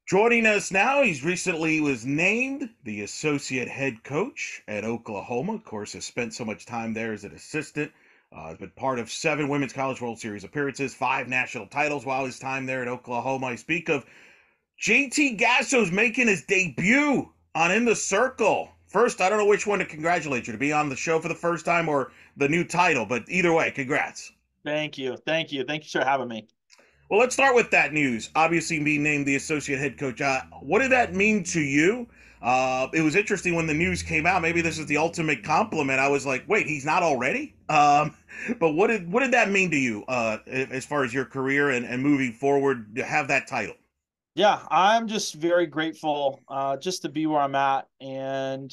Joining us now, he's recently was named the Associate Head Coach at Oklahoma. Of course, has spent so much time there as an assistant. Has been part of 7 Women's College World Series appearances, 5 national titles while his time there at Oklahoma. I speak of J.T. Gasso's making his debut on In the Circle. First, I don't know which one to congratulate you, to be on the show for the first time or the new title, but either way, congrats. Thank you. Thank you. Thank you for having me. Well, let's start with that news. Obviously, being named the associate head coach. What did that mean to you? It was interesting when the news came out. Maybe this is the ultimate compliment. I was like, wait, he's not already? But what did that mean to you as far as your career and moving forward to have that title? Yeah, I'm just very grateful just to be where I'm at, and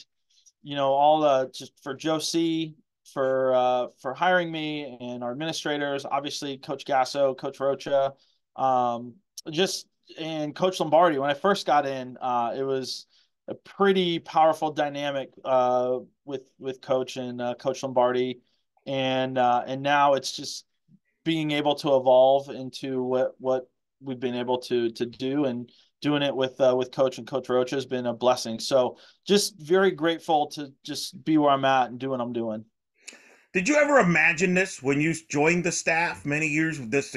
all the just for Joe C for hiring me, and our administrators, obviously Coach Gasso, Coach Rocha, um, just and Coach Lombardi. When I first got in, it was a pretty powerful dynamic with Coach and Coach Lombardi, and now it's just being able to evolve into what we've been able to do, and doing it with Coach and Coach Rocha has been a blessing. So just very grateful to just be where I'm at and do what I'm doing. Did you ever imagine this when you joined the staff many years? This,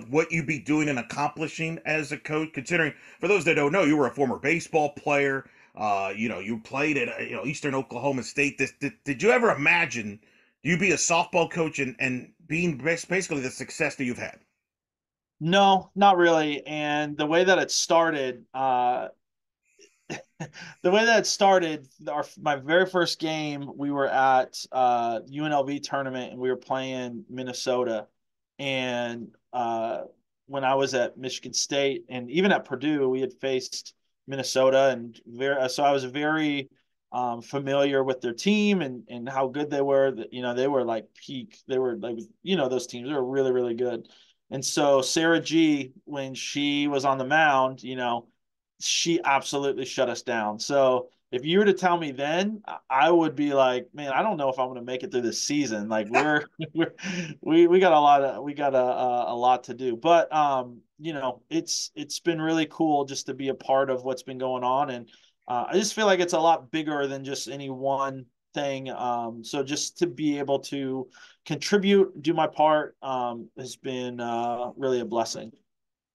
what you'd be doing and accomplishing as a coach. Considering, for those that don't know, you were a former baseball player. You played at Eastern Oklahoma State. Did you ever imagine you'd be a softball coach and being basically the success that you've had? No, not really. And the way that it started, my very first game, we were at UNLV tournament, and we were playing Minnesota. And when I was at Michigan State and even at Purdue, we had faced Minnesota, and so I was very familiar with their team and how good they were. They were like peak. They were like those teams. They were really really good. And so Sarah G, when she was on the mound, she absolutely shut us down. So if you were to tell me then, I would be like, man, I don't know if I'm going to make it through this season. Like we got a lot to do. But it's been really cool just to be a part of what's been going on, and I just feel like it's a lot bigger than just any one thing. So just to be able to contribute, do my part, has been really a blessing.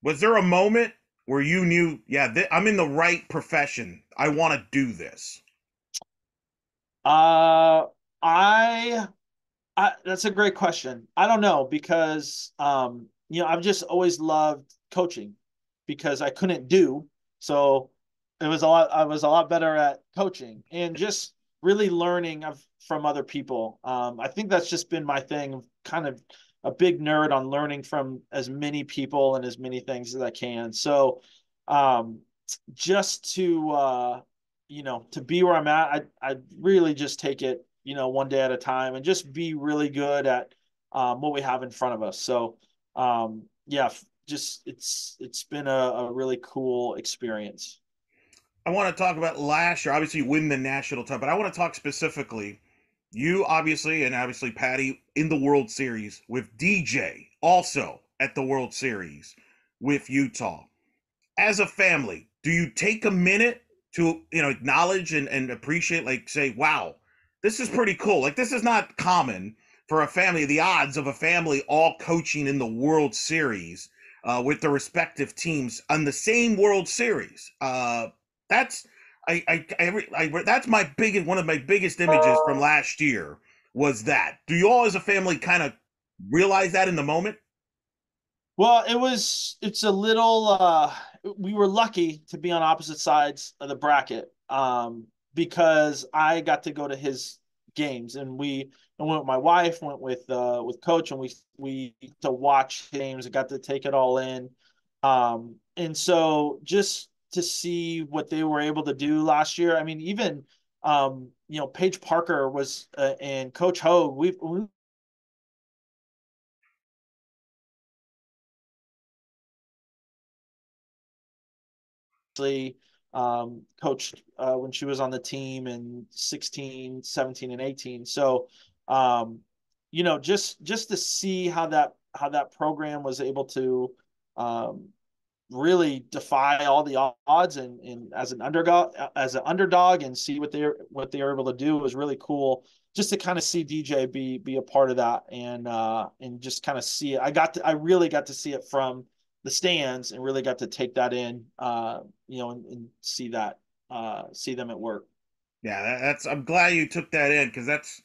Was there a moment where you knew, yeah, I'm in the right profession. I want to do this. Uh, I, that's a great question. I don't know because I've just always loved coaching because I couldn't do. So I was a lot better at coaching and just really learning from other people. I think that's just been my thing, kind of a big nerd on learning from as many people and as many things as I can. So, um, just to be where I'm at, I really just take it, one day at a time, and just be really good at what we have in front of us. So, yeah, just it's been a really cool experience. I want to talk about last year. Obviously, you win the national title, but I want to talk specifically. You obviously, and obviously Patty in the World Series with DJ, also at the World Series with Utah. As a family, do you take a minute to acknowledge and appreciate, like say, wow, this is pretty cool. Like this is not common for a family. The odds of a family all coaching in the World Series with the respective teams on the same World Series. That's that's my big one of my biggest images from last year was that. Do you all as a family kind of realize that in the moment? Well, it's a little we were lucky to be on opposite sides of the bracket, because I got to go to his games, and I went with my wife, went with coach, and we to watch games and got to take it all in. And so just to see what they were able to do last year. I mean, even Paige Parker was and Coach Hogue, we actually coached when she was on the team in 16, 17, and 18. So, just to see how that program was able to um, really defy all the odds and as an underdog and see what they are able to do was really cool. Just to kind of see DJ be a part of that and just kind of see it. I really got to see it from the stands and really got to take that in, and see that see them at work. Yeah, that's. I'm glad you took that in because that's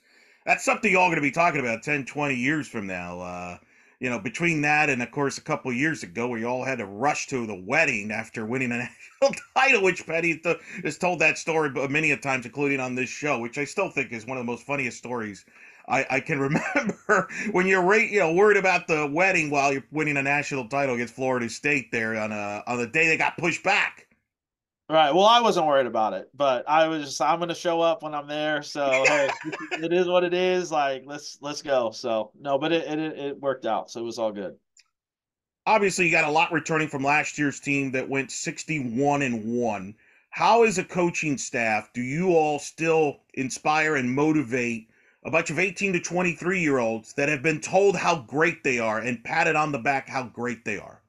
something y'all going to be talking about 10, 20 years from now. Between that and of course a couple of years ago where you all had to rush to the wedding after winning a national title, which Petty has told that story many a times, including on this show, which I still think is one of the most funniest stories I can remember. When you're worried about the wedding while you're winning a national title against Florida State there on the day they got pushed back. Right. Well, I wasn't worried about it, but I'm going to show up when I'm there. So, hey, it is what it is. Like, let's go. So, no, but it worked out. So it was all good. Obviously you got a lot returning from last year's team that went 61-1. How, as a coaching staff, do you all still inspire and motivate a bunch of 18 to 23-year-olds that have been told how great they are and patted on the back how great they are?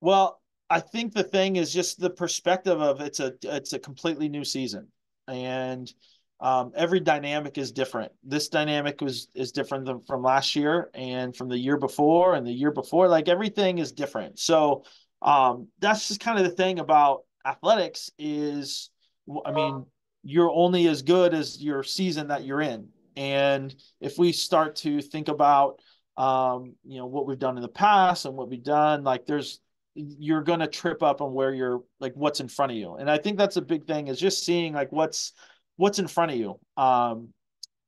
Well, I think the thing is just the perspective of it's a completely new season, and every dynamic is different. This dynamic is different than from last year and from the year before and the year before. Like everything is different. So that's just kind of the thing about athletics is, I mean, you're only as good as your season that you're in, and if we start to think about what we've done in the past and what we've done, like you're going to trip up on where you're like what's in front of you. And I think that's a big thing is just seeing like what's in front of you.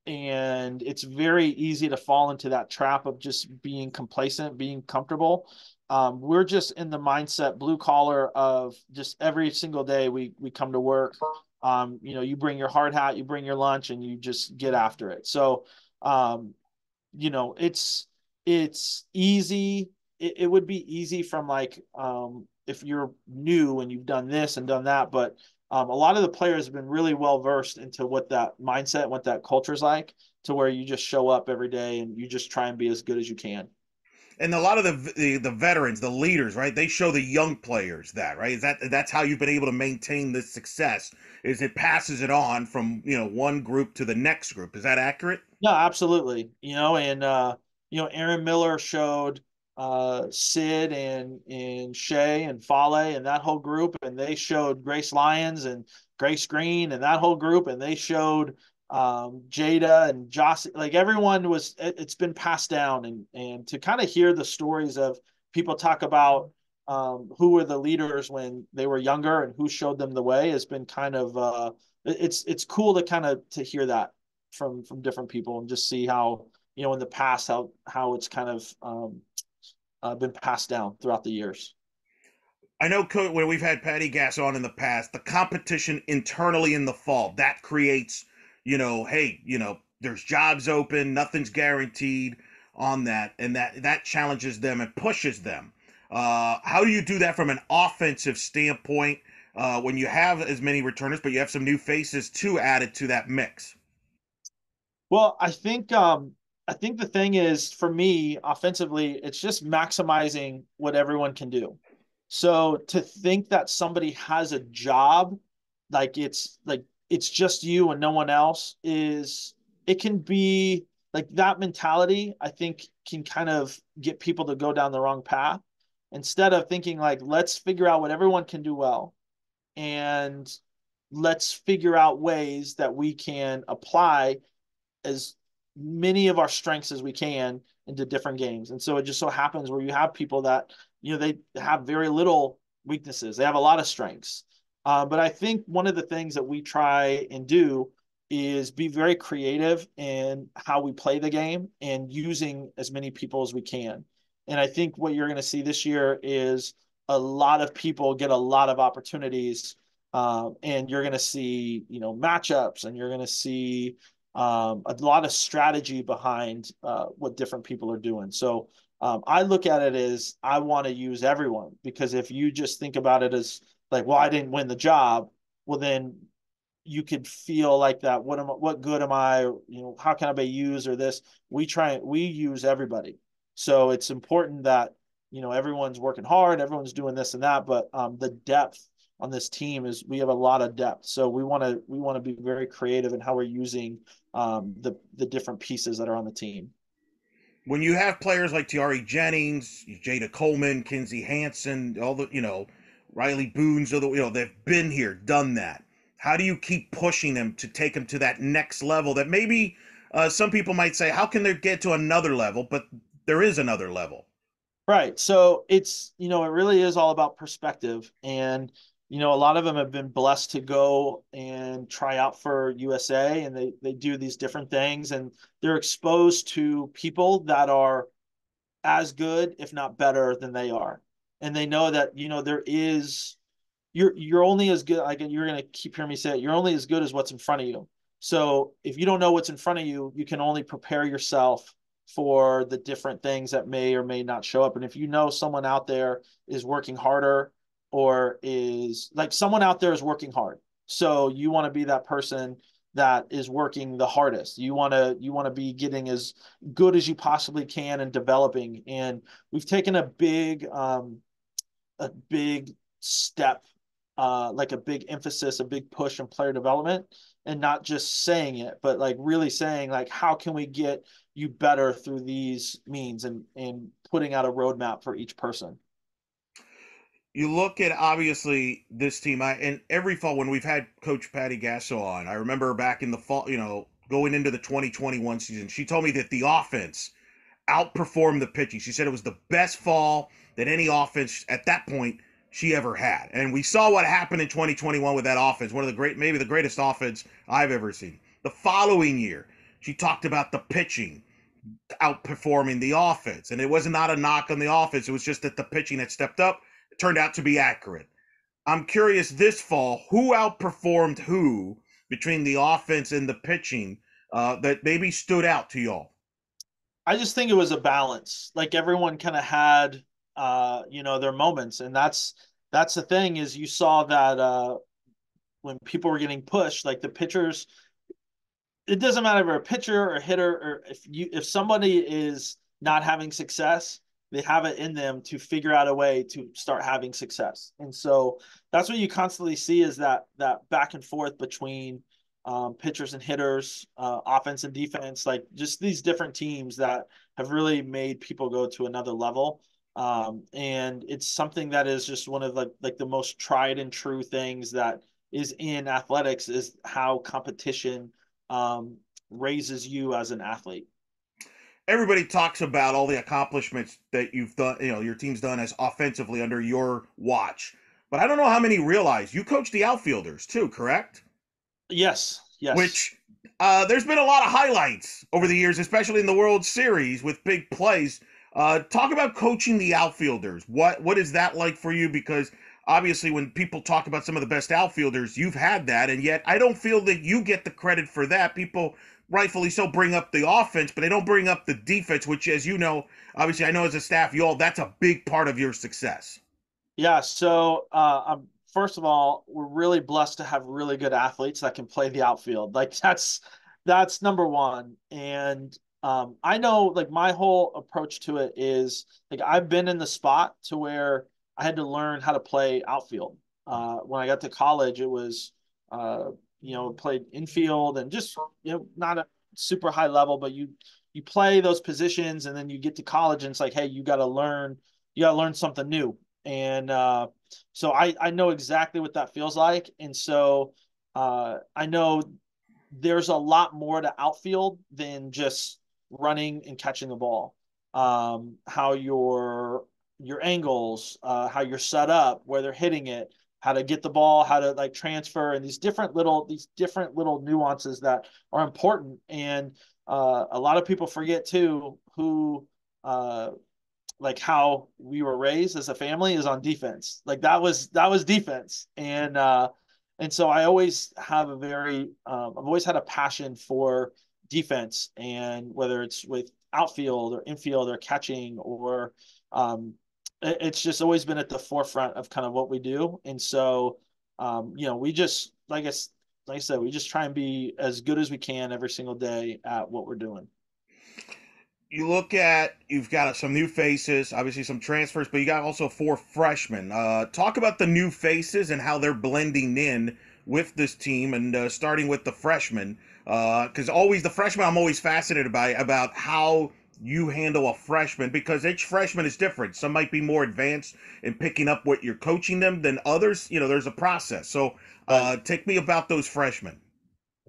And it's very easy to fall into that trap of just being complacent, being comfortable. We're just in the mindset blue collar of just every single day we come to work. You bring your hard hat, you bring your lunch, and you just get after it. So um, it's easy. It would be easy from like if you're new and you've done this and done that, but a lot of the players have been really well versed into what that mindset, what that culture is like, to where you just show up every day and you just try and be as good as you can. And a lot of the veterans, the leaders, right? They show the young players that, right? That's how you've been able to maintain this success? Is it passes it on from one group to the next group? Is that accurate? No, absolutely. Aaron Miller showed Sid and Shay and Fale and that whole group, and they showed Grace Lyons and Grace Green and that whole group, and they showed Jada and Joss. Like everyone it's been passed down, and to kind of hear the stories of people talk about who were the leaders when they were younger and who showed them the way has been kind of it's cool to kind of to hear that from different people and just see how in the past how it's kind of been passed down throughout the years. I know when we've had Patty Gass on in the past, the competition internally in the fall that creates, hey, there's jobs open, nothing's guaranteed on that, and that challenges them and pushes them. How do you do that from an offensive standpoint when you have as many returners, but you have some new faces too added to that mix? Well, I think the thing is for me offensively, it's just maximizing what everyone can do. So to think that somebody has a job, like it's just you and no one else is it can be like that mentality, I think can kind of get people to go down the wrong path instead of thinking like let's figure out what everyone can do well and let's figure out ways that we can apply as many of our strengths as we can into different games. And so it just so happens where you have people that, they have very little weaknesses. They have a lot of strengths. But I think one of the things that we try and do is be very creative in how we play the game and using as many people as we can. And I think what you're going to see this year is a lot of people get a lot of opportunities. And you're going to see, matchups, and you're going to see a lot of strategy behind what different people are doing. So I look at it as I want to use everyone, because if you just think about it as like, well, I didn't win the job, well then you could feel like that. What good am I? How can I be used or this? We use everybody. So it's important that everyone's working hard, everyone's doing this and that, but the depth on this team is we have a lot of depth. So we want to be very creative in how we're using the different pieces that are on the team. When you have players like Tiari Jennings, Jada Coleman, Kinsey Hansen, all the Riley Boone's, they've been here, done that. How do you keep pushing them to take them to that next level that maybe some people might say, how can they get to another level? But there is another level. Right. So it really is all about perspective. And, a lot of them have been blessed to go and try out for USA, and they do these different things, and they're exposed to people that are as good, if not better than they are. And they know that, there is you're only as good. Like you're gonna keep hearing me say it. You're only as good as what's in front of you. So if you don't know what's in front of you, you can only prepare yourself for the different things that may or may not show up. And if you know someone out there is working harder, or is like someone out there is working hard, so you want to be that person that is working the hardest. You want to be getting as good as you possibly can and developing. And we've taken a big step, like a big emphasis, a big push in player development, and not just saying it, but like really saying like, how can we get you better through these means, and putting out a roadmap for each person. You look at obviously this team. And every fall when we've had Coach Patty Gasso on, I remember back in the fall, going into the 2021 season, she told me that the offense outperformed the pitching. She said it was the best fall that any offense at that point she ever had. And we saw what happened in 2021 with that offense, one of the maybe the greatest offense I've ever seen. The following year, she talked about the pitching outperforming the offense. And it was not a knock on the offense. It was just that the pitching had stepped up. It turned out to be accurate. I'm curious this fall, who outperformed who between the offense and the pitching that maybe stood out to y'all? I just think it was a balance. Like everyone kind of had, their moments, and that's the thing is you saw that when people were getting pushed, like the pitchers, it doesn't matter if you're a pitcher or a hitter, or if somebody is not having success, they have it in them to figure out a way to start having success. And so that's what you constantly see is that back and forth between pitchers and hitters, offense and defense, like just these different teams that have really made people go to another level. And it's something that is just one of like the most tried and true things that is in athletics, is how competition um, raises you as an athlete. Everybody talks about all the accomplishments that you've done, your team's done as offensively under your watch. But I don't know how many realize you coach the outfielders too, correct? Yes, yes. Which there's been a lot of highlights over the years, especially in the World Series with big plays. Talk about coaching the outfielders. What is that like for you? Because obviously, when people talk about some of the best outfielders, you've had that, and yet I don't feel that you get the credit for that. People, rightfully so, bring up the offense, but they don't bring up the defense, which, as you know, obviously, I know as a staff, that's a big part of your success. Yeah, so first of all, we're really blessed to have really good athletes that can play the outfield. Like that's number one. And I know like my whole approach to it is like I've been in the spot to where I had to learn how to play outfield. When I got to college, it was played infield and just not a super high level, but you play those positions, and then you get to college and it's like, hey, you got to learn something new. And so I know exactly what that feels like. And so I know there's a lot more to outfield than just running and catching the ball. How your angles, how you're set up, where they're hitting it, how to get the ball, how to like transfer, and these different little nuances that are important. And a lot of people forget too who like how we were raised as a family is on defense. Like that was defense. And so I always have I've always had a passion for defense, and whether it's with outfield or infield or catching or it's just always been at the forefront of kind of what we do. And so we just like I said, we just try and be as good as we can every single day at what we're doing. you look at, you've got some new faces, obviously some transfers, but you got also four freshmen. Talk about the new faces and how they're blending in with this team, and starting with the freshmen, because always the freshmen I'm always fascinated by about how you handle a freshman, because each freshman is different. Some might be more advanced in picking up what you're coaching them than others. There's a process. So Right. take me about those freshmen.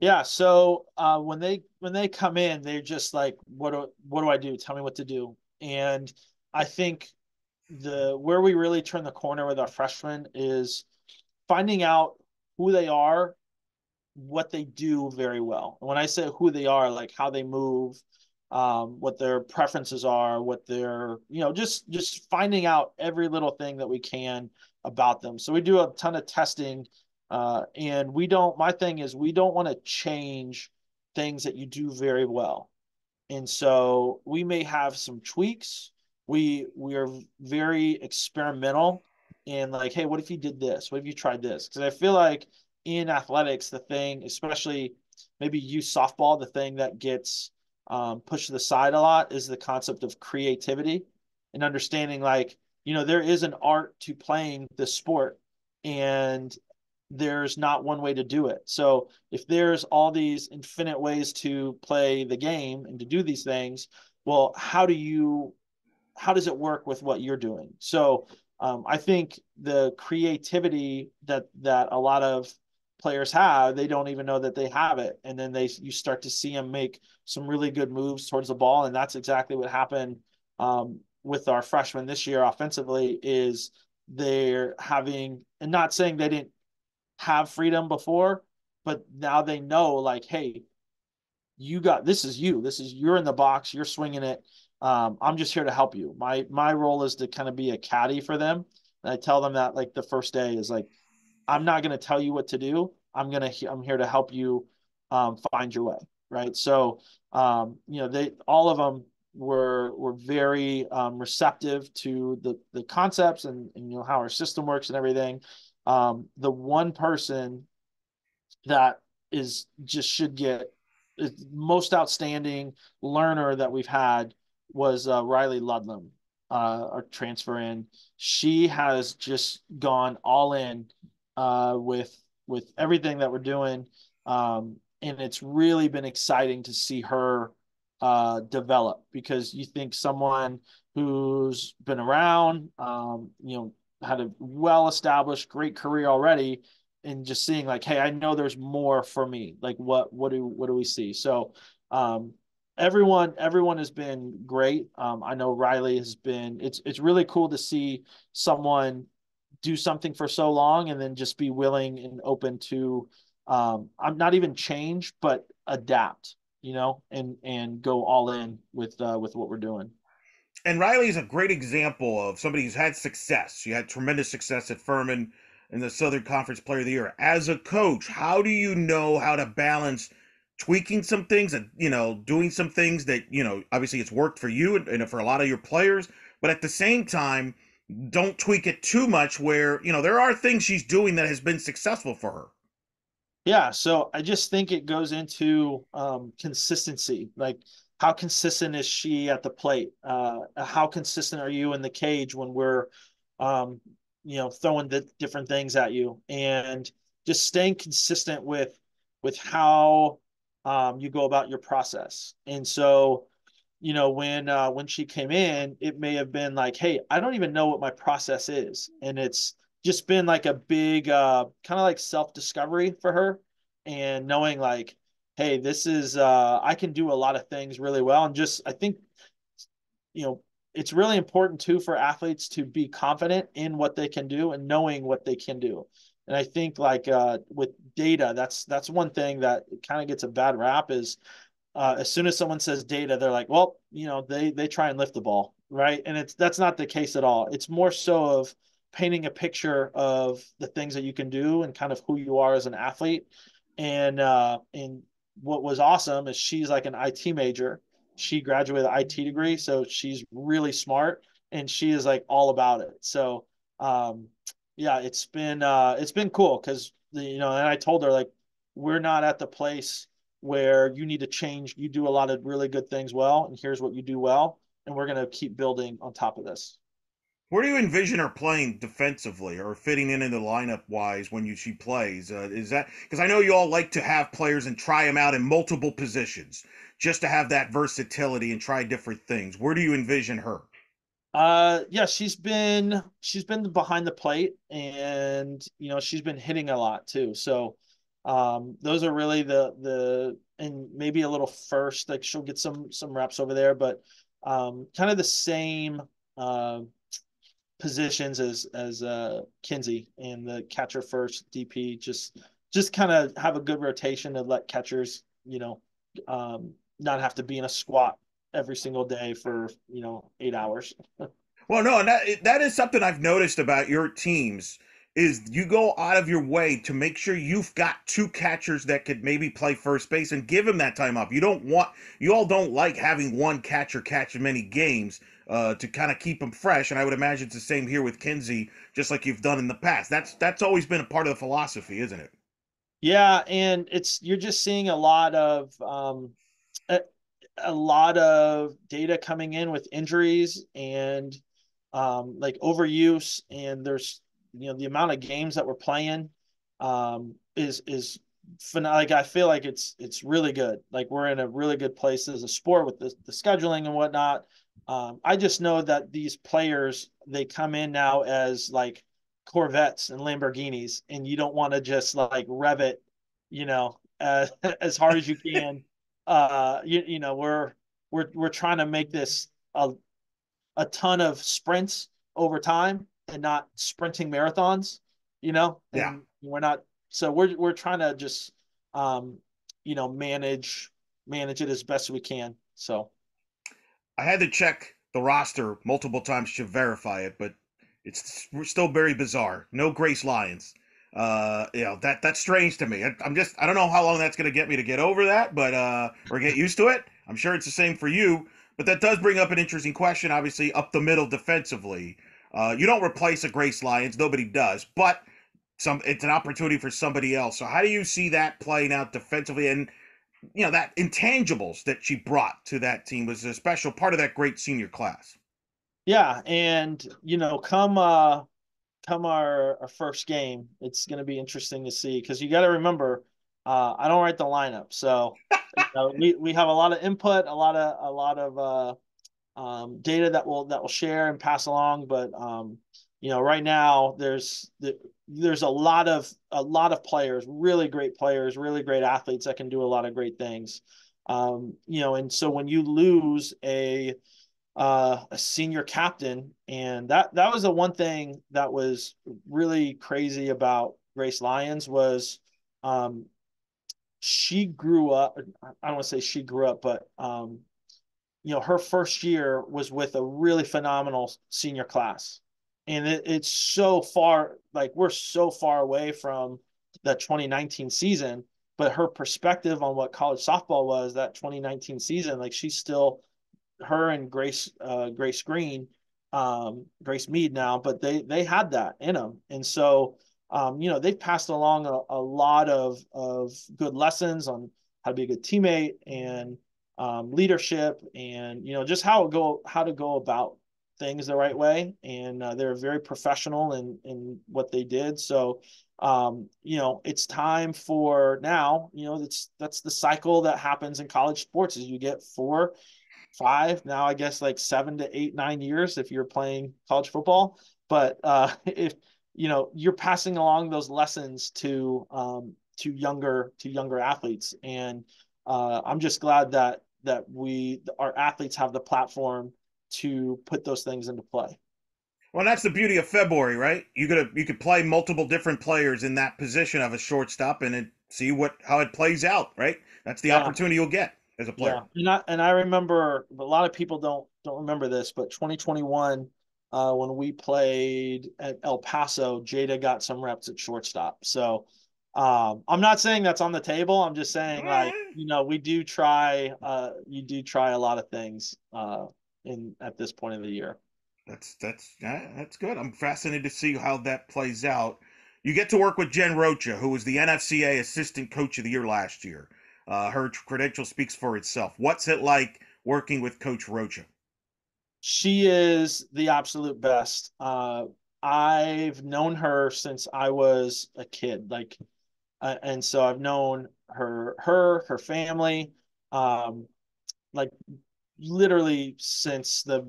Yeah. So when they come in, they're just like, what do I do? Tell me what to do. And I think the where we really turn the corner with our freshmen is finding out who they are, what they do very well. And when I say who they are, like how they move, what their preferences are, what their, just finding out every little thing that we can about them. So we do a ton of testing, and my thing is we don't want to change things that you do very well. And so we may have some tweaks. We are very experimental and like, hey, what if you did this? What if you tried this? Because I feel like in athletics, the thing, especially maybe youth softball, the thing that gets pushed to the side a lot is the concept of creativity and understanding like, there is an art to playing the sport, and there's not one way to do it. So if there's all these infinite ways to play the game and to do these things, well, how does it work with what you're doing? So I think the creativity that a lot of players have, they don't even know that they have it, and then you start to see them make some really good moves towards the ball, and that's exactly what happened with our freshmen this year offensively. Is they're having, and not saying they didn't have freedom before, but now they know like, hey, this is you're in the box, you're swinging it. I'm just here to help you. My role is to kind of be a caddy for them. And I tell them that like the first day is like, I'm not going to tell you what to do. I'm here to help you find your way. Right. So, they, all of them were very receptive to the concepts and how our system works and everything. The one person that is just should get most outstanding learner that we've had was Riley Ludlam, our transfer in. She has just gone all in with everything that we're doing, and it's really been exciting to see her develop, because you think someone who's been around, had a well-established, great career already, and just seeing like, hey, I know there's more for me. Like what do we see? So everyone has been great. I know Riley has been, it's really cool to see someone do something for so long and then just be willing and open to I'm not even change, but adapt, and go all in with what we're doing. And Riley is a great example of somebody who's had success. She had tremendous success at Furman in the Southern Conference Player of the Year. As a coach, how do you know how to balance tweaking some things and, doing some things that, obviously it's worked for you and for a lot of your players, but at the same time, don't tweak it too much where, there are things she's doing that has been successful for her. Yeah, so I just think it goes into consistency. Like, how consistent is she at the plate? How consistent are you in the cage when we're, um, throwing the different things at you, and just staying consistent with how you go about your process. And so, when she came in, it may have been like, hey, I don't even know what my process is, and it's just been like a big kind of like self-discovery for her, and knowing like, hey, this is I can do a lot of things really well. And just I think, you know it's really important too for athletes to be confident in what they can do and knowing what they can do. And I think like with data, that's one thing that kind of gets a bad rap is as soon as someone says data, they're like, well, they try and lift the ball, right? And that's not the case at all. It's more so of painting a picture of the things that you can do and kind of who you are as an athlete. And what was awesome is she's like an IT major. She graduated with an IT degree, so she's really smart, and she is like all about it. So um, yeah, it's been cool because and I told her like we're not at the place where you need to change. You do a lot of really good things well, and here's what you do well, and we're going to keep building on top of this. Where do you envision her playing defensively or fitting in the lineup wise when she plays? Is that because I know you all like to have players and try them out in multiple positions just to have that versatility and try different things? Where do you envision her? Yeah, she's been behind the plate, and she's been hitting a lot too. So those are really the and maybe a little first, like she'll get some reps over there, but kind of the same uh positions as Kinsey and the catcher first DP, just kind of have a good rotation to let catchers, not have to be in a squat every single day for 8 hours. Well, no, and that is something I've noticed about your teams is you go out of your way to make sure you've got two catchers that could maybe play first base and give them that time off. You all don't like having one catcher catch many games to kind of keep them fresh. And I would imagine it's the same here with Kinsey, just like you've done in the past. That's always been a part of the philosophy, isn't it? Yeah, and you're just seeing a, a lot of data coming in with injuries and like overuse, and there's the amount of games that we're playing is like I feel like it's really good. Like we're in a really good place as a sport with the scheduling and whatnot. I just know that these players, they come in now as like Corvettes and Lamborghinis, and you don't want to just like rev it, as hard as you can. We're trying to make this a ton of sprints over time and not sprinting marathons, Yeah. and we're not. So we're trying to just manage it as best we can. So I had to check the roster multiple times to verify it, but it's still very bizarre. No Grace Lyons. That's strange to me. I don't know how long that's going to get me to get over that, but or get used to it. I'm sure it's the same for you, but that does bring up an interesting question. Obviously, up the middle defensively, you don't replace a Grace Lyons. Nobody does, but it's an opportunity for somebody else. So how do you see that playing out defensively? And that intangibles that she brought to that team was a special part of that great senior class. yeah, and come our first game, it's going to be interesting to see, because you got to remember, I don't write the lineup, so we have a lot of input, a lot of data that will share and pass along. But right now there's a lot of players, really great players, really great athletes that can do a lot of great things. And so when you lose a senior captain, and that was the one thing that was really crazy about Grace Lyons was she grew up. I don't want to say she grew up, but her first year was with a really phenomenal senior class. And it's so far, like we're so far away from the 2019 season, but her perspective on what college softball was that 2019 season, like she's still, her and Grace Green, Grace Mead now, but they had that in them. And so they've passed along a lot of good lessons on how to be a good teammate, and leadership, and just how to go about things the right way. And they're very professional in what they did. So it's time for now. That's the cycle that happens in college sports, is you get 4, 5, now I guess like 7 to 8, 9 years if you're playing college football. But if you're passing along those lessons to younger athletes, and I'm just glad that our athletes have the platform to put those things into play. Well, that's the beauty of February, right? You could play multiple different players in that position of a shortstop and see how it plays out, right? That's the Yeah, opportunity you'll get as a player. yeah, and I remember, a lot of people don't remember this, but 2021, when we played at El Paso, Jada got some reps at shortstop. So I'm not saying that's on the table. I'm just saying, like, we do try. You do try a lot of things in at this point of the year. That's good. I'm fascinated to see how that plays out. You get to work with Jen Rocha, who was the NFCA Assistant Coach of the Year last year. Her credential speaks for itself. What's it like working with Coach Rocha? She is the absolute best. I've known her since I was a kid, and so I've known her family, um, like literally since the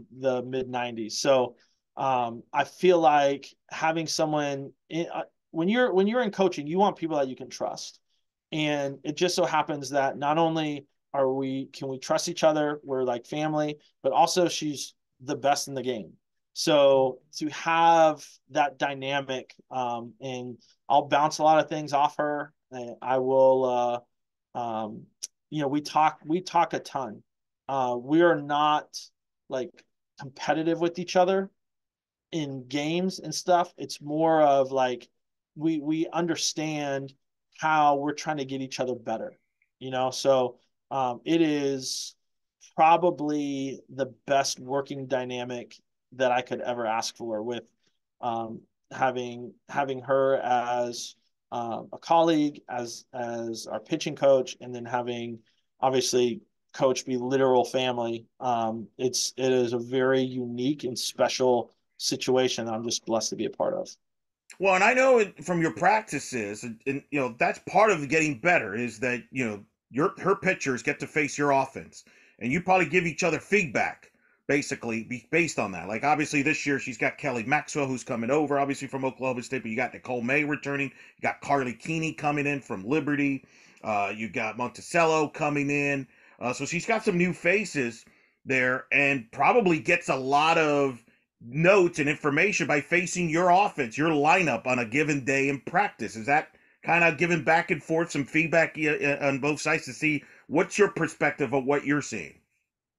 mid '90s. So I feel like having someone when you're in coaching, you want people that you can trust, and it just so happens that not only are we can we trust each other, we're like family, but also she's the best in the game. So to have that dynamic, and I'll bounce a lot of things off her. I will, we talk a ton. We are not like competitive with each other in games and stuff. It's more of like we understand how we're trying to get each other better, So it is probably the best working dynamic that I could ever ask for with um, having her as a colleague, as our pitching coach, and then having obviously coach be literal family. It is a very unique and special situation that I'm just blessed to be a part of. Well, and I know it from your practices, and that's part of getting better is that your her pitchers get to face your offense, and you probably give each other feedback basically based on that. Like obviously this year she's got Kelly Maxwell who's coming over, obviously from Oklahoma State, but you got Nicole May returning, you got Carly Keeney coming in from Liberty, you got Monticello coming in, so she's got some new faces there, and probably gets a lot of notes and information by facing your offense, your lineup on a given day in practice. Is that kind of giving back and forth some feedback on both sides to see what's your perspective of what you're seeing?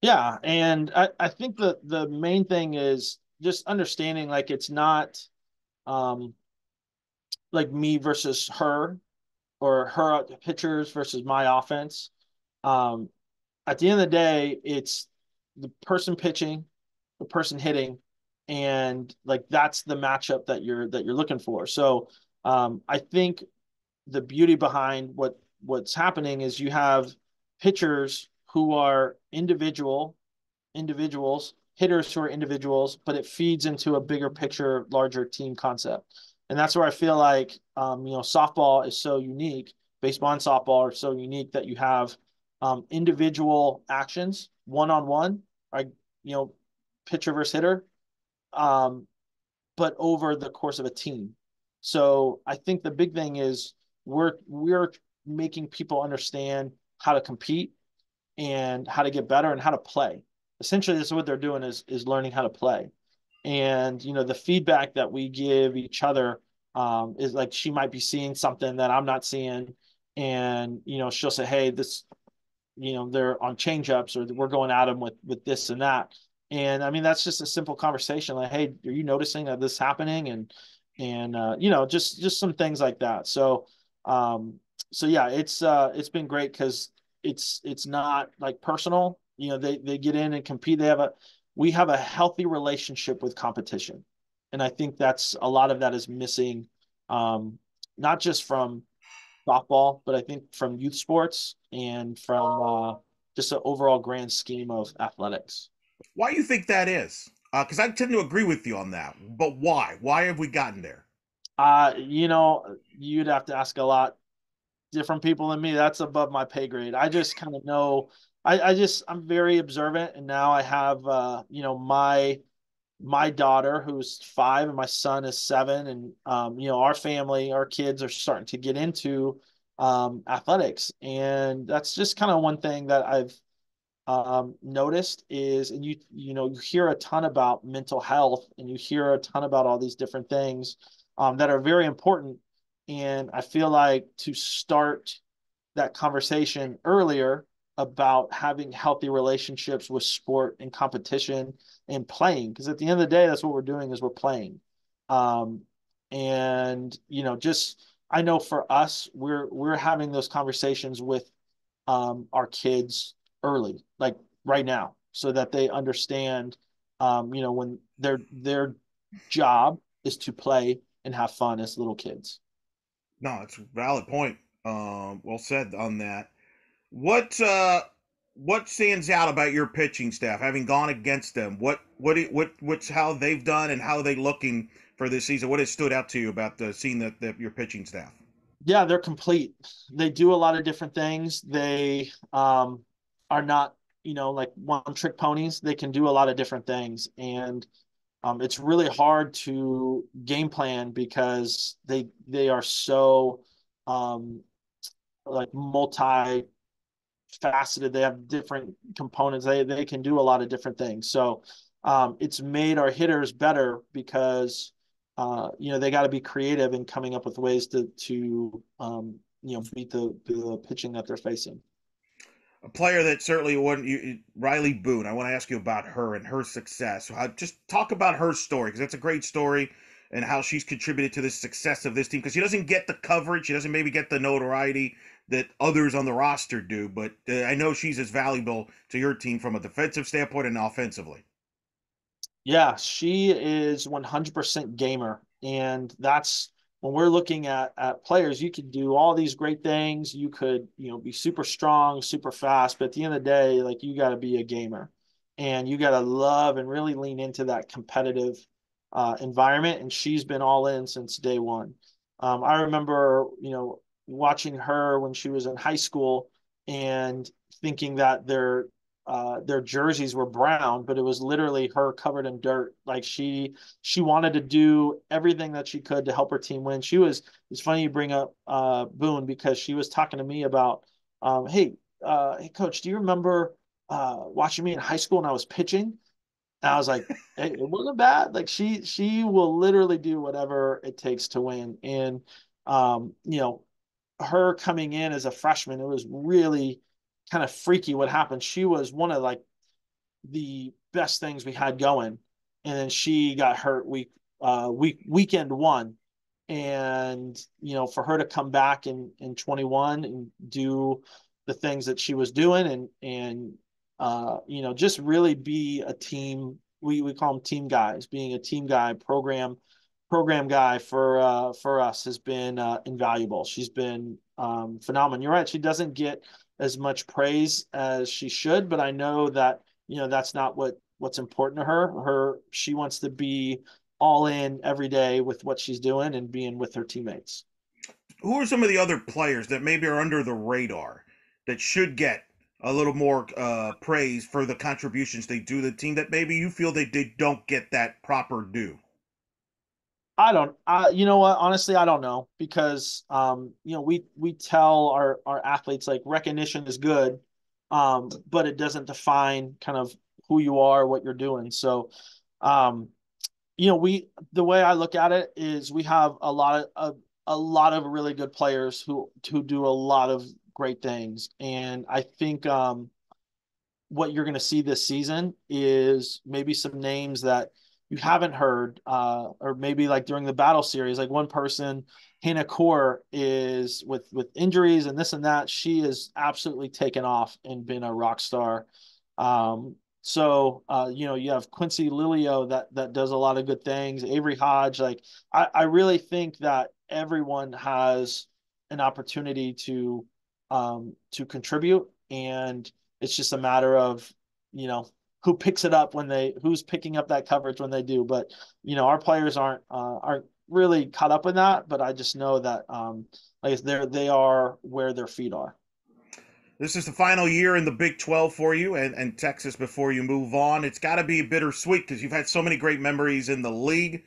Yeah, and I think the main thing is just understanding like it's not um like me versus her or her pitchers versus my offense. Um, at the end of the day, it's the person pitching, the person hitting, and like that's the matchup that you're looking for. So I think the beauty behind what's happening is you have pitchers who are individuals, hitters who are individuals, but it feeds into a bigger picture, larger team concept. And that's where I feel like, softball is so unique. Baseball and softball are so unique that you have individual actions, one on one, like, you know, pitcher versus hitter, um, but over the course of a team. So I think the big thing is we're making people understand how to compete and how to get better and how to play. Essentially, this is what they're doing is learning how to play. And the feedback that we give each other is like she might be seeing something that I'm not seeing, and she'll say, "Hey, this they're on change ups or we're going at them with this and that." And I mean, that's just a simple conversation like, "Hey, are you noticing that this happening?" And just some things like that. Um, so yeah, it's been great because it's not like personal. They get in and compete. We have a healthy relationship with competition. And I think that's a lot of that is missing, um, not just from softball, but I think from youth sports and from just an overall grand scheme of athletics. Why do you think that is? Because I tend to agree with you on that, but why? Why have we gotten there? You'd have to ask a lot different people than me. That's above my pay grade. I just kind of know. I'm very observant, and now I have my daughter who's 5 and my son is 7, and our family, our kids are starting to get into athletics, and that's just kind of one thing that I've noticed is, and you hear a ton about mental health, and you hear a ton about all these different things that are very important, and I feel like to start that conversation earlier about having healthy relationships with sport and competition and playing, because at the end of the day that's what we're doing is we're playing. um, and just I know for us we're having those conversations with our kids early, like right now, so that they understand when their job is to play and have fun as little kids. No, it's a valid point. Well said on that. What what stands out about your pitching staff, having gone against them? What's how they've done and how they looking for this season? What has stood out to you about the seeing that your pitching staff? Yeah, they're complete. They do a lot of different things. They are not, like one trick ponies. They can do a lot of different things. And it's really hard to game plan because they are so um, like multi faceted. They have different components. They can do a lot of different things. So it's made our hitters better because they got to be creative in coming up with ways to beat the pitching that they're facing. A player that certainly wouldn't Riley Boone. I want to ask you about her and her success. So just talk about her story because that's a great story and how she's contributed to the success of this team because she doesn't get the coverage, she doesn't maybe get the notoriety that others on the roster do, but I know she's as valuable to your team from a defensive standpoint and offensively. Yeah, she is 100% gamer. And that's when we're looking at players, you could do all these great things. You could, be super strong, super fast, but at the end of the day, like you got to be a gamer and you got to love and really lean into that competitive environment. And she's been all in since day one. I remember, watching her when she was in high school and thinking that their jerseys were brown, but it was literally her covered in dirt. Like she wanted to do everything that she could to help her team win. It's funny you bring up Boone because she was talking to me about hey coach, do you remember watching me in high school when I was pitching? And I was like, hey, it wasn't bad. Like she will literally do whatever it takes to win. And um, you know, her coming in as a freshman, it was really kind of freaky what happened. She was one of like the best things we had going, and then she got hurt weekend one, and for her to come back in 21 and do the things that she was doing and just really be a team. We call them team guys. Being a team guy, program guy for us has been invaluable. She's been phenomenal. You're right. She doesn't get as much praise as she should, but I know that that's not what's important to her. She wants to be all in every day with what she's doing and being with her teammates. Who are some of the other players that maybe are under the radar that should get a little more praise for the contributions they do to the team that maybe you feel they don't get that proper due? You know what? Honestly, I don't know because we tell our athletes like recognition is good, but it doesn't define kind of who you are, what you're doing. So, um, the way I look at it is we have a lot of really good players who do a lot of great things, and I think what you're going to see this season is maybe some names that you haven't heard, or maybe like during the battle series, like one person, Hannah Core, is with injuries and this and that. She is absolutely taken off and been a rock star. You have Quincy Lilio that does a lot of good things. Avery Hodge, like I really think that everyone has an opportunity to contribute, and it's just a matter of who picks it up who's picking up that coverage when they do. But our players aren't really caught up in that. But I just know that like they are where their feet are. This is the final year in the Big 12 for you and Texas before you move on. It's got to be bittersweet because you've had so many great memories in the league.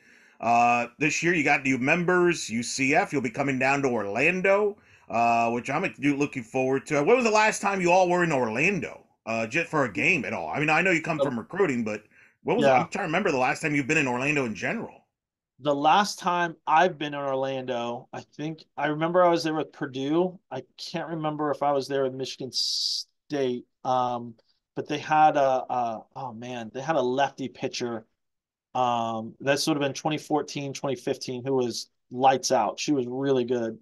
This year you got new members, UCF. You'll be coming down to Orlando, which I'm looking forward to. When was the last time you all were in Orlando, just for a game at all? I mean, I know you come from recruiting, but I'm Yeah. trying to remember the last time you've been in Orlando in general. The last time I've been in Orlando, I think I remember I was there with Purdue. I can't remember if I was there with Michigan State. But they had oh man, they had a lefty pitcher. That's sort of in 2014, 2015, who was lights out. She was really good.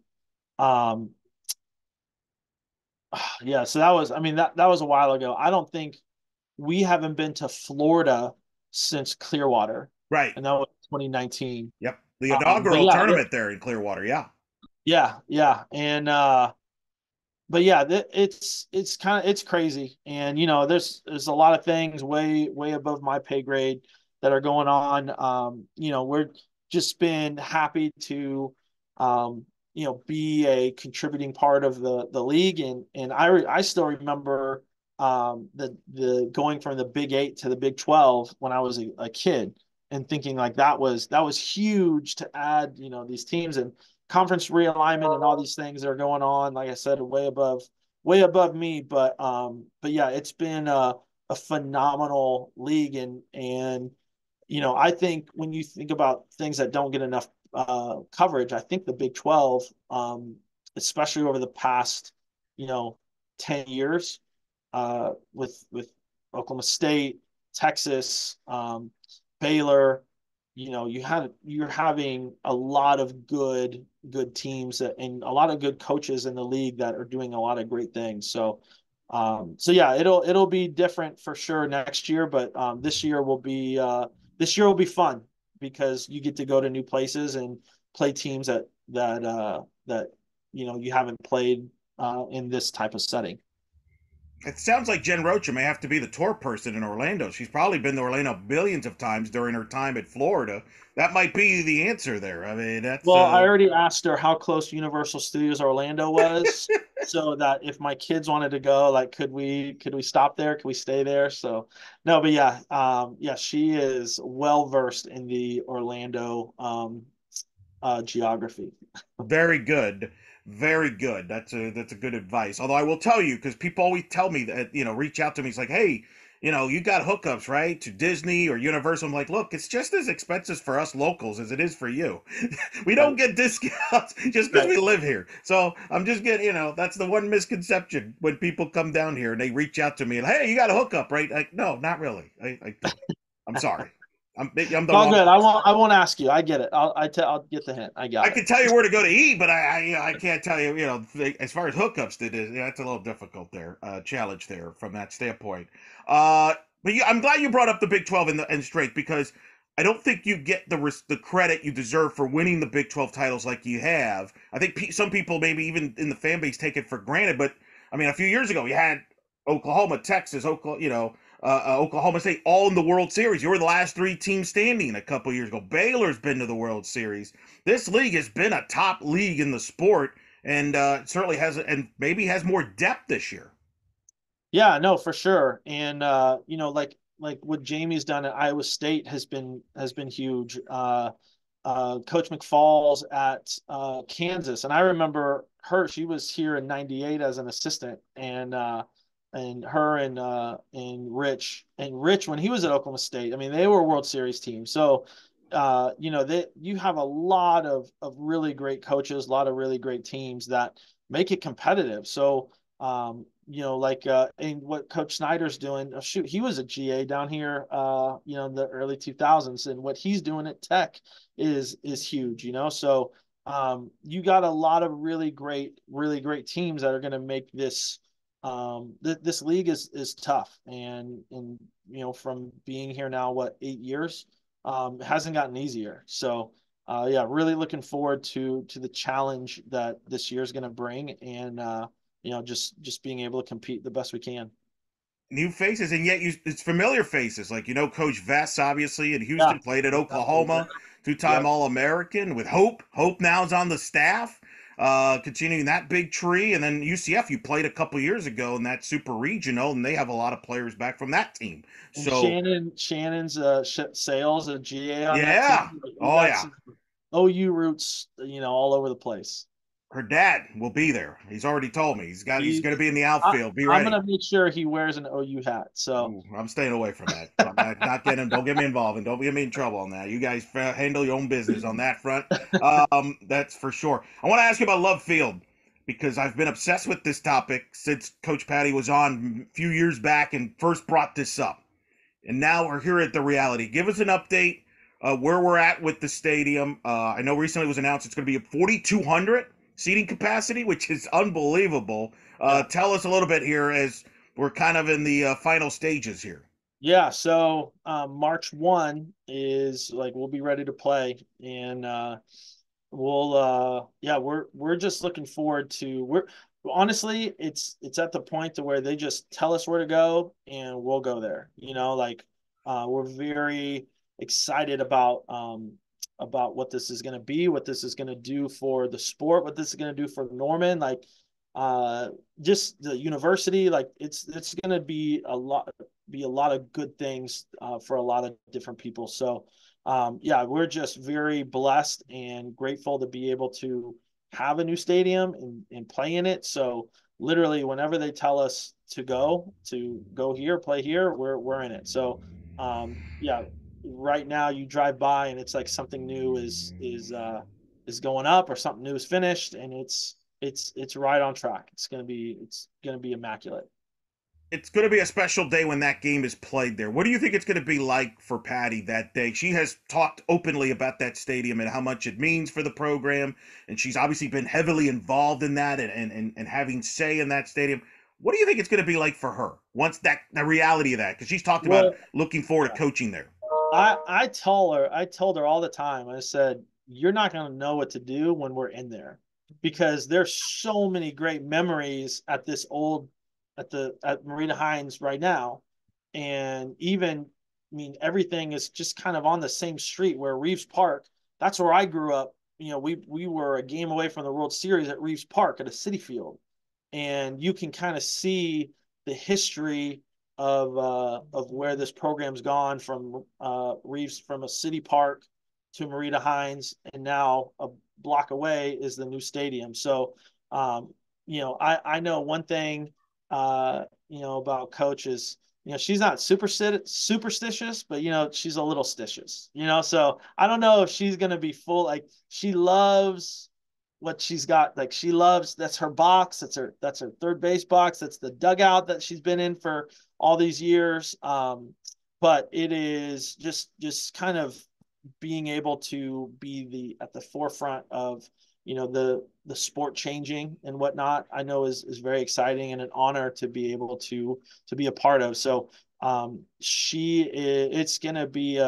Um, yeah, so I mean, that was a while ago. I don't think we haven't been to Florida since Clearwater, Right. and that was 2019. Yep. The But inaugural yeah, tournament there in Clearwater. Yeah. yeah, yeah. And but yeah, it's kind of it's crazy, and there's a lot of things way above my pay grade that are going on. We're just been happy to be a contributing part of the league, and I still remember the going from the Big Eight to the Big 12 when I was a kid, and thinking like that was huge to add these teams and conference realignment and all these things that are going on. Like I said, way above me. But yeah, it's been a phenomenal league, and I think when you think about things that don't get enough coverage, I think the Big 12, especially over the past, you know, 10 years, with Oklahoma State, Texas, Baylor, you're having a lot of good teams and a lot of good coaches in the league that are doing a lot of great things. So yeah, it'll be different for sure next year, but this year will be fun because you get to go to new places and play teams that you haven't played in this type of setting. It sounds like Jen Rocha may have to be the tour person in Orlando. She's probably been to Orlando billions of times during her time at Florida. That might be the answer there. I mean, that's Well, I already asked her how close Universal Studios Orlando was, so that if my kids wanted to go, like, could we stop there? Could we stay there? So, no, but yeah, yeah, she is well versed in the Orlando geography. very good. Very good. That's a good advice. Although I will tell you, because people always tell me that, reach out to me. It's like, hey, you got hookups, right? To Disney or Universal. I'm like, look, it's just as expensive for us locals as it is for you. We don't Right, get discounts just because right. we live here. So I'm just getting, that's the one misconception when people come down here and they reach out to me and, hey, you got a hookup, right? Like, no, not really. I don't. I'm sorry. I'm the All wrong good. I person. won't. I won't ask you. I get it. I'll get the hint. I I got it. can tell you where to go to eat, but I can't tell you, as far as hookups, that's a little difficult there, challenge there from that standpoint. But I'm glad you brought up the Big 12 and strength because I don't think you get the credit you deserve for winning the Big 12 titles like you have. I think some people maybe even in the fan base take it for granted, but I mean, a few years ago you had Oklahoma, Texas, Oklahoma State all in the World Series. You were the last three teams standing a couple years ago. Baylor's been to the World Series. This league has been a top league in the sport, and certainly has, and maybe has more depth this year. Yeah, no, for sure. And like what Jamie's done at Iowa State has been huge. Coach McFall's at Kansas, and I remember her. She was here in '98 as an assistant, and her and Rich when he was at Oklahoma State. I mean, they were a World Series team. So, you have a lot of really great coaches, a lot of really great teams that make it competitive. So, and what Coach Snyder's doing. Oh, shoot, he was a GA down here, in the early 2000s, and what he's doing at Tech is huge. So you got a lot of really great teams that are going to make this league is tough, and from being here now, what, 8 years, it hasn't gotten easier. So. Yeah, really looking forward to the challenge that this year is going to bring, and just being able to compete the best we can. New faces, and yet it's familiar faces. Like Coach Vess, obviously in Yeah. Houston, played at Yep. Oklahoma, two-time Yep. All-American with Hope. Hope now's on the staff, continuing that big tree. And then UCF, you played a couple years ago in that super regional, and they have a lot of players back from that team. And So Shannon's Sales, a GA on that team. yeah, Like, we oh got yeah. some OU roots, all over the place. Her dad will be there. He's already told me he's going to He's be in the I, outfield. Be I'm ready. gonna make sure he wears an OU hat. So Ooh, I'm staying away from that. I'm not getting. Don't get me involved, and don't get me in trouble on that. You guys handle your own business on that front. That's for sure. I want to ask you about Love Field because I've been obsessed with this topic since Coach Patty was on a few years back and first brought this up, and now we're here at the reality. Give us an update where we're at with the stadium. I know recently it was announced it's going to be a 4,200 seating capacity, which is unbelievable. yeah. Tell us a little bit here as we're kind of in the final stages here. Yeah, so March 1 is like we'll be ready to play, and we'll yeah, we're just looking forward to we're honestly it's at the point to where they just tell us where to go and we'll go there. Like we're very excited about what this is going to be, what this is going to do for the sport, what this is going to do for Norman, like uh just the university, like it's going to be a lot of good things for a lot of different people. So yeah, we're just very blessed and grateful to be able to have a new stadium and play in it. So literally, whenever they tell us to go here, play here, we're in it. So yeah, right now you drive by and it's like something new is going up or something new is finished, and it's right on track. It's gonna be immaculate. It's going to be a special day when that game is played there. What do you think it's going to be like for Patty that day? She has talked openly about that stadium and how much it means for the program, and she's obviously been heavily involved in that and having say in that stadium. What do you think it's going to be like for her once that the reality of that? Because she's talked about Well, looking forward to yeah. coaching there. I told her all the time. I said, "You're not going to know what to do when we're in there, because there's so many great memories at Marina Hines right now, and even I mean everything is just kind of on the same street where Reeves Park. That's where I grew up. We were a game away from the World Series at Reeves Park at a City Field, and you can kind of see the history of where this program's gone from Reeves, from a city park to Marita Hines, and now a block away is the new stadium. So, I know one thing, about Coach is, she's not superstitious, but she's a little stitious. So I don't know if she's gonna be full. Like she loves what she's got. Like she loves, that's her box. That's her third base box. That's the dugout that she's been in for all these years. But it is just kind of being able to be at the forefront of the sport changing and whatnot. I know is very exciting and an honor to be able to be a part of. So it's gonna be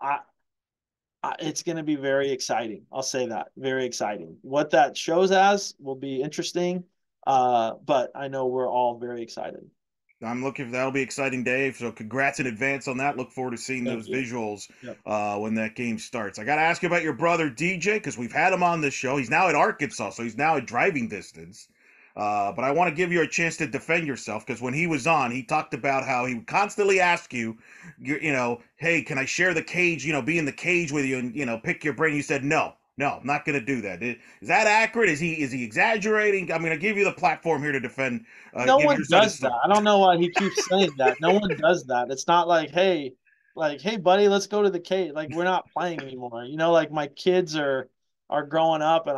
I, it's going to be very exciting. I'll say that. Very exciting. What that shows as will be interesting. But I know we're all very excited. I'm looking for that'll be an exciting day. So congrats in advance on that. Look forward to seeing Thank those you. visuals Yep. when that game starts. I got to ask you about your brother DJ because we've had him on this show. He's now at Arkansas, so he's now at driving distance. But I want to give you a chance to defend yourself because when he was on, he talked about how he would constantly ask you, hey, can I share the cage? Be in the cage with you and pick your brain. You said no. No, I'm not going to do that. Is that accurate? Is he exaggerating? I'm going to give you the platform here to defend, No give one your side of the does that. story. I don't know why he keeps saying that. No one does that. It's not like, hey, buddy, let's go to the cage. Like we're not playing anymore. Like my kids are growing up, and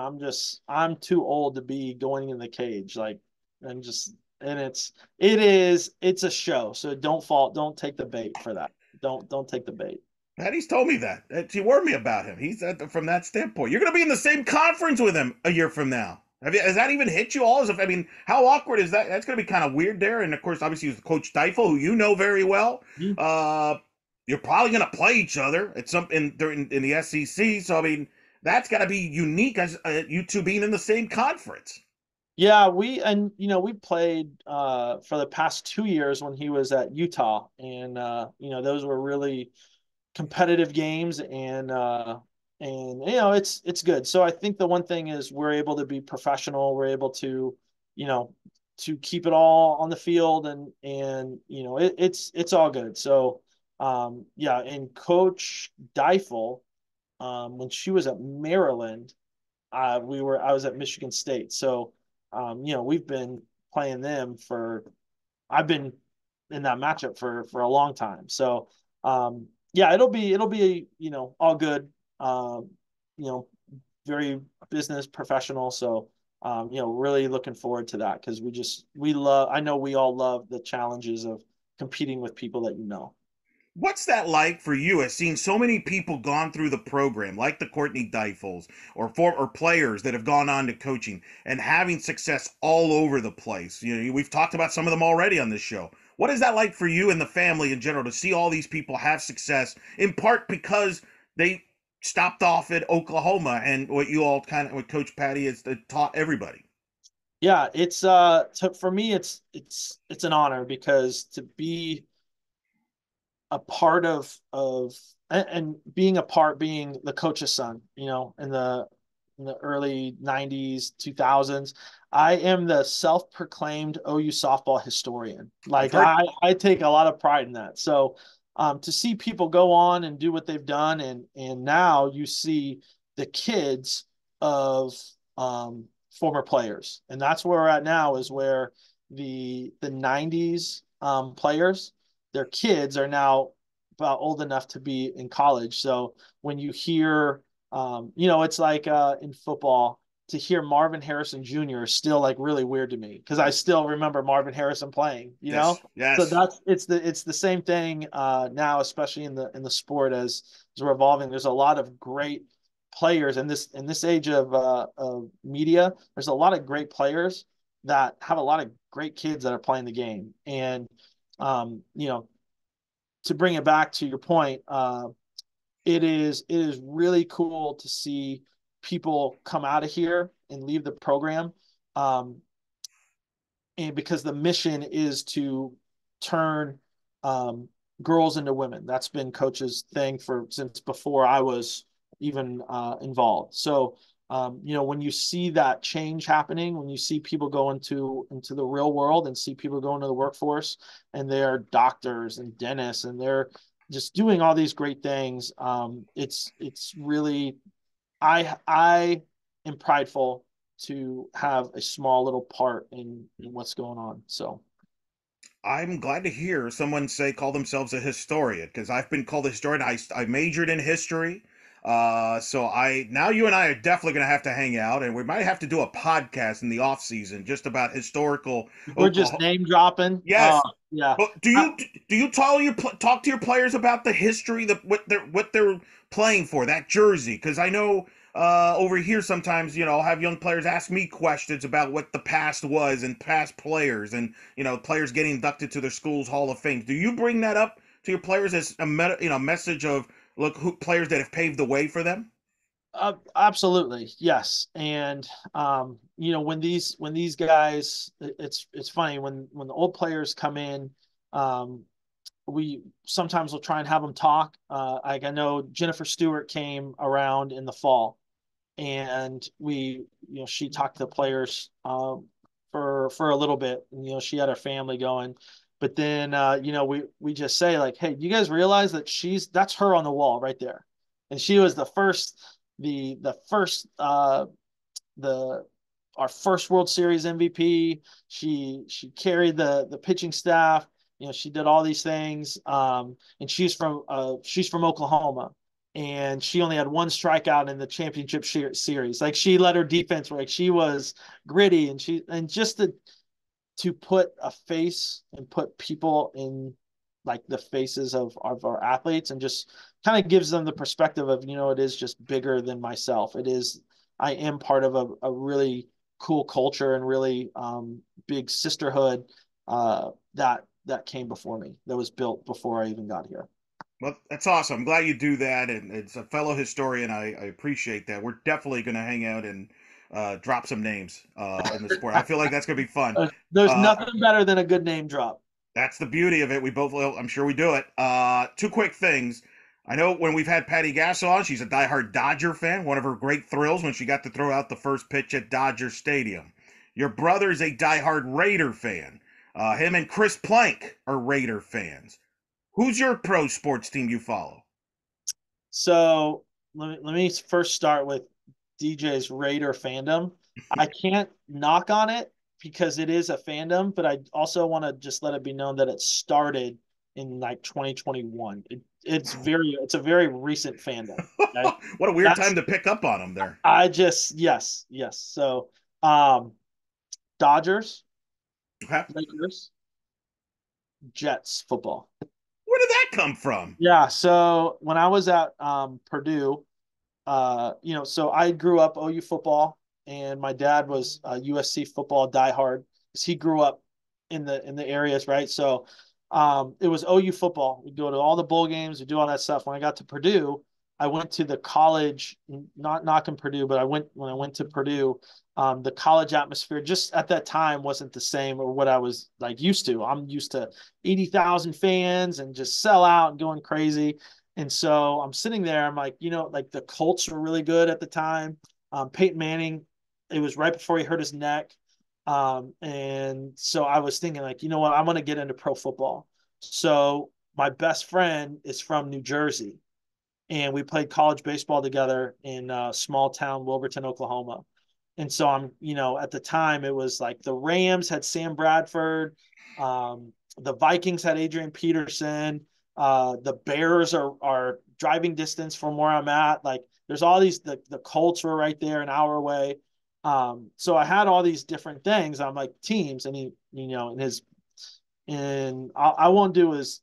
I'm too old to be going in the cage. Like, and just and it's a show. So don't take the bait for that. Don't take the bait. Patty's told me that. She warned me about him. He's from that standpoint. You're going to be in the same conference with him a year from now. Has that even hit you all? I mean, how awkward is that? That's going to be kind of weird there. And of course, obviously, with Coach Deifel, who you know very well, uh, you're probably going to play each other at some in the SEC. So I mean, that's got to be unique as you two being in the same conference. Yeah, we played for the past 2 years when he was at Utah, and those were really competitive games, and it's good. So I think the one thing is we're able to be professional. We're able to you know to keep it all on the field, and it's all good. So yeah, and Coach Deifel, when she was at Maryland, I was at Michigan State. So we've been playing them for I've been in that matchup for a long time. So yeah, it'll be all good. You know, very business professional. So really looking forward to that because we love. I know we all love the challenges of competing with people that you know. What's that like for you? I've seen so many people gone through the program, like the Courtney Deifels or players that have gone on to coaching and having success all over the place. We've talked about some of them already on this show. What is that like for you and the family in general to see all these people have success in part because they stopped off at Oklahoma and what you all kind of what Coach Patty has taught everybody. Yeah, it's for me it's an honor because to be a part of and being a part being the coach's son, in the early 90s, 2000s, I am the self-proclaimed OU softball historian. I've Like heard. I take a lot of pride in that. So to see people go on and do what they've done, and now you see the kids of former players, and that's where we're at now is where the 90s players, their kids are now about old enough to be in college. So when you hear, it's like in football to hear Marvin Harrison Jr. is still like really weird to me because I still remember Marvin Harrison playing. Yes, So yes. it's the same thing now, especially in the sport as we're evolving. There's a lot of great players in this age of media. There's a lot of great players that have a lot of great kids that are playing the game, and um, you know to bring it back to your point, it is really cool to see people come out of here and leave the program, um, and because the mission is to turn um, girls into women. That's been coach's thing for since before I was even involved. So when you see that change happening, when you see people go into the real world and see people go into the workforce and they're doctors and dentists and they're just doing all these great things, it's really I am prideful to have a small little part in what's going on. So I'm glad to hear someone say call themselves a historian because I've been called a historian. I majored in history. So I now you and I are definitely going to have to hang out, and we might have to do a podcast in the off season just about historical we're just Oklahoma. name dropping. Yes. Yeah. Well, I, do you talk to your players about the history, the what they're playing for, that jersey? Because I know over here sometimes I'll have young players ask me questions about what the past was and past players and players getting inducted to their school's Hall of Fame. Do you bring that up to your players as a message of look who players that have paved the way for them? Absolutely, yes. And when these guys, it's funny when the old players come in, um, we sometimes will try and have them talk. Like I know Jennifer Stewart came around in the fall, and she talked to the players for a little bit. And, she had her family going, but then we just say like, hey, you guys realize that that's her on the wall right there, and she was the our first World Series MVP. She carried the pitching staff. She did all these things. And she's from Oklahoma, and she only had one strikeout in the championship series. Like she let her defense work. She was gritty, and just to put a face and put people in like the faces of our athletes and just kind of gives them the perspective of it is just bigger than myself. I am part of a really cool culture and really big sisterhood that came before me, that was built before I even got here. Well, that's awesome. I'm glad you do that, and it's a fellow historian. I appreciate that. We're definitely going to hang out and drop some names in the sport. I feel like that's going to be fun. There's Uh, nothing better than a good name drop. that's the beauty of it. We both, well, I'm sure we do it. Two quick things. I know when we've had Patty Gasso on, she's a diehard Dodger fan. One of her great thrills when she got to throw out the first pitch at Dodger Stadium. Your brother's a diehard Raider fan. Him and Chris Plank are Raider fans. Who's your pro sports team you follow? So let me first start with DJ's Raider fandom. I can't knock on it because it is a fandom, but I also want to just let it be known that it started in like 2021. It's a very recent fandom. Okay? What a weird time That's to pick up on him there. I just yes, yes. So um Dodgers, Okay. Lakers, Jets football. Where did that come from? Yeah, so when I was at Purdue, so I grew up OU football, and my dad was USC football diehard because he grew up in the areas, right? So it was OU football. We'd go to all the bowl games, we'd do all that stuff. When I got to Purdue, I went to the college, not knocking Purdue, but when I went to Purdue, the college atmosphere just at that time wasn't the same or what I was like used to. I'm used to 80,000 fans and just sell out and going crazy. And so I'm sitting there, I'm like, like the Colts were really good at the time. Peyton Manning, it was right before he hurt his neck. And so I was thinking, like, you know what, I want to get into pro football. So my best friend is from New Jersey, and we played college baseball together in small town Wilburton, Oklahoma. And so at the time it was like the Rams had Sam Bradford, the Vikings had Adrian Peterson, the Bears are driving distance from where I'm at. Like there's all these the Colts were right there an hour away. So I had all these different things. I'm like teams, and he, and I won't do his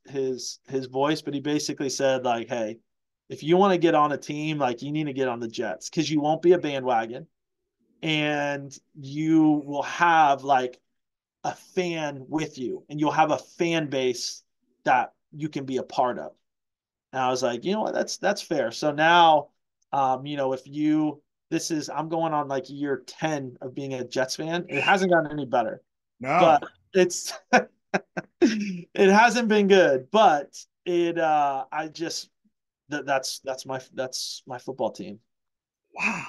voice, but he basically said like, "Hey, if you want to get on a team, like you need to get on the Jets because you won't be a bandwagon, and you will have like a fan with you, and you'll have a fan base that you can be a part of." And I was like, you know what, that's fair. So now, if you this is I'm going on like year 10 of being a Jets fan. It hasn't gotten any better, but No. it's it hasn't been good, but it I just that's my football team. Wow.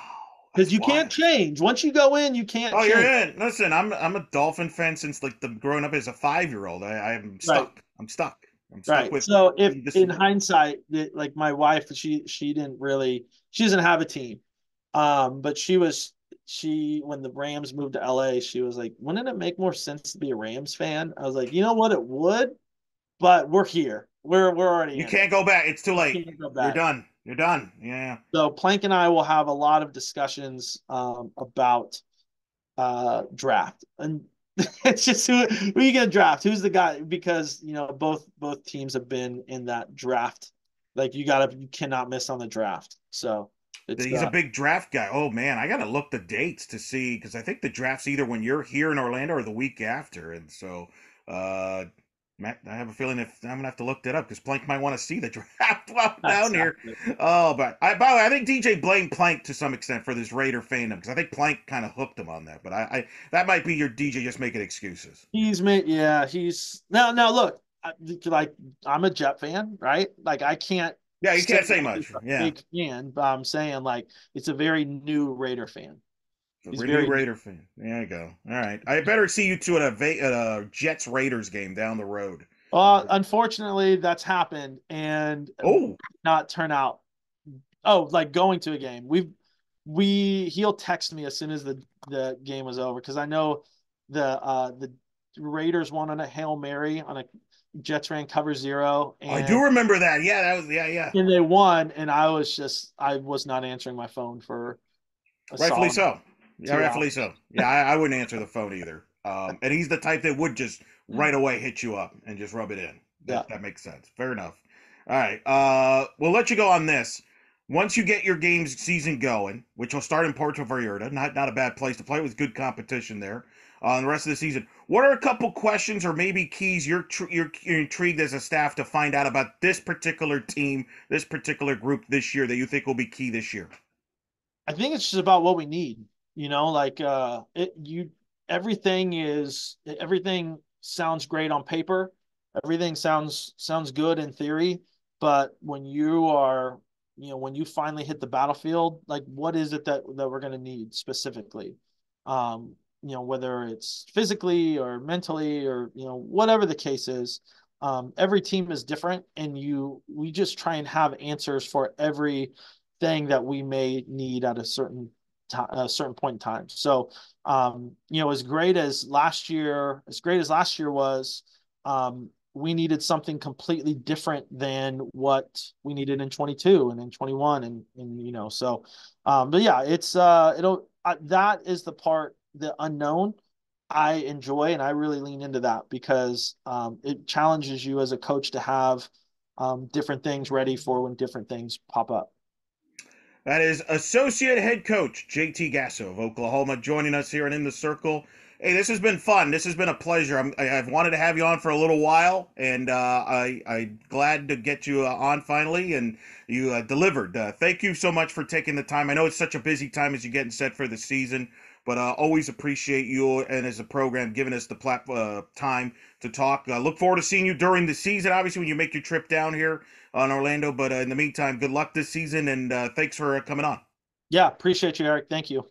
Because That's you can't wild. change. Once you go in, you can't Oh, you're change. in. Listen, I'm a Dolphin fan since like the growing up as a 5-year-old. I'm Right. stuck. I'm stuck. I'm stuck Right. with So if this. in hindsight, like my wife, she doesn't have a team. But she when the Rams moved to LA, she was like, wouldn't it make more sense to be a Rams fan? I was like, you know what, it would, but we're here. We're already You in it. can't go back. It's too late. Can't go You're back. done. You're done. Yeah. So Plank and I will have a lot of discussions about draft, and it's just who are you gonna draft? Who's the guy? Because both teams have been in that draft. Like you cannot miss on the draft. So it's He's a big draft guy. Oh man, I gotta look the dates to see because I think the draft's either when you're here in Orlando or the week after, and so uh, Matt, I have a feeling if I'm gonna have to look that up because Plank might want to see the draft while I'm down here. exactly. Oh, but by the way, I think DJ blamed Plank to some extent for this Raider fandom because I think Plank kind of hooked him on that. But I that might be your DJ just making excuses. He's made yeah. He's now look. Like I'm a Jet fan, right? Like I can't Yeah, you say can't say that he's much. a Yeah, big fan, but I'm saying like it's a very new Raider fan. He's a new very new. Raider fan. There you go. All right, I better see you two at a Jets Raiders game down the road. Unfortunately, that's happened and Oh, not turn out. Oh, like going to a game. He'll text me as soon as the game was over because I know the Raiders won on a Hail Mary on a Jets ran cover zero, I do remember that. Yeah, that was yeah. and they won, and I was not answering my phone for a Rightfully solid so. Yeah, 2 hours. rightfully so. Yeah, I wouldn't answer the phone either. And he's the type that would just right away hit you up and just rub it in. Yeah. That makes sense. Fair enough. All right. We'll let you go on this. Once you get your games season going, which will start in Puerto Vallarta, not a bad place to play with good competition there. The rest of the season, what are a couple questions or maybe keys you're intrigued as a staff to find out about this particular team, this particular group this year that you think will be key this year? I think it's just about what we need. Like everything sounds great on paper. Everything sounds good in theory, but when you finally hit the battlefield, like what is it that we're going to need specifically? Whether it's physically or mentally or whatever the case is. Every team is different, and we just try and have answers for every thing that we may need at a certain point in time. So, as great as last year was, we needed something completely different than what we needed in 22 and in 21 but yeah, that is the unknown I enjoy, and I really lean into that because it challenges you as a coach to have different things ready for when different things pop up. That is Associate Head Coach J.T. Gasso of Oklahoma joining us here and In the Circle. Hey, this has been fun. This has been a pleasure. I've wanted to have you on for a little while, and I'm glad to get you on finally, and you delivered. Thank you so much for taking the time. I know it's such a busy time as you're getting set for the season, but always appreciate you and as a program giving us the time to talk. Look forward to seeing you during the season, obviously, when you make your trip down here on Orlando. But in the meantime, good luck this season, and thanks for coming on. Yeah, appreciate you, Eric. Thank you.